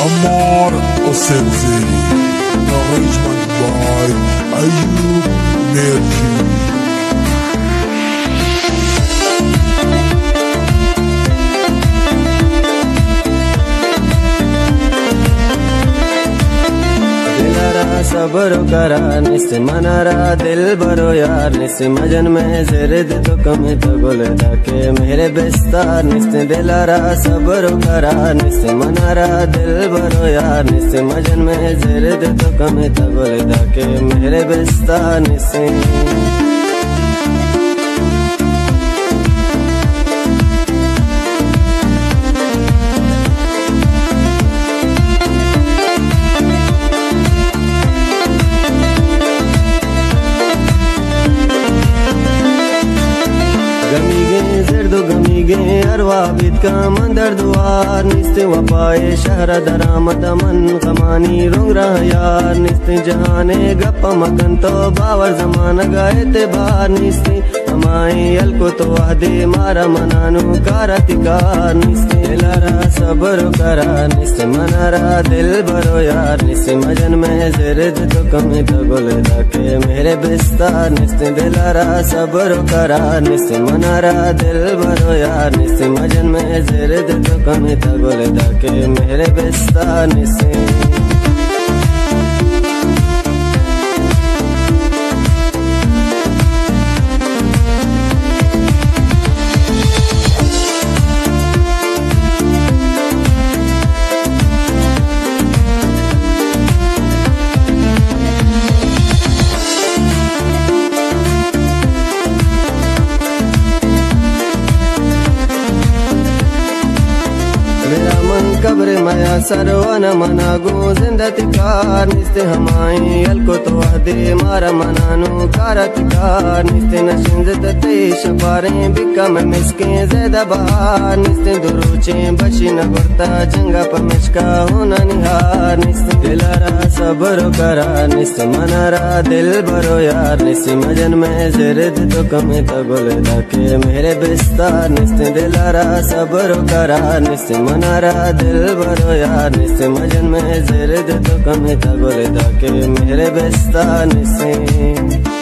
Amar Osenzeli, arrangement by Ayub Merji. सब्र करा निस मनारा दिल बरो यार निस मजन में जिरद तो कम तो गुल के मेरे बिस्तार निस दिलारा सब्र करा निस मनारा दिल बरो यार निस मजन में जिरद तो कम तो गुल के मेरे बिस्तार निस गमीगे अरवा बिद का मंदर दुआर निस्ते वफाए शहर दरामद मन कमानी रोंग रहा यार निस्ते जहाने गप मकन तो बावर जमाना गाए ते बार निस्ते हमारे यल को तो आदे मारा मनानु कारतिकार निस्ते लारा सब्र करा निस्ते मनारा दिल बरो यार निस्ते मजन में जिरद तो कमी तो गुल के मेरे बिस्तार निस्ते दिलारा सब्र करा निस्ते मनारा दिल बरो यार निस्ते मजन में जिरद तो कमी तो गुल के मेरे बिस्तार निस्ते कब्र मया सरवन मना गो जिंदती कार निस्ते हमाई यल को तो आदे मारा मनानु कारतिकार निस्ते नशिंजत तेश पारे बिका में मिसके ज़्यादा बार निस्ते दुरुचे बशी न गुरता जंगा पमिशका होना निहार निस्ते दिलारा सब्र करा निस्ते मनारा दिल बरो यार निस्ते मजन में जिरद तो कमी तो गुल के मेरे बिस्तार निस्ते दिलारा सब्र करा निस्ते मनारा दिल बरो यार निस्ते मजन में जिरद तो कमी तो गुल के मेरे बिस्तार निस्ते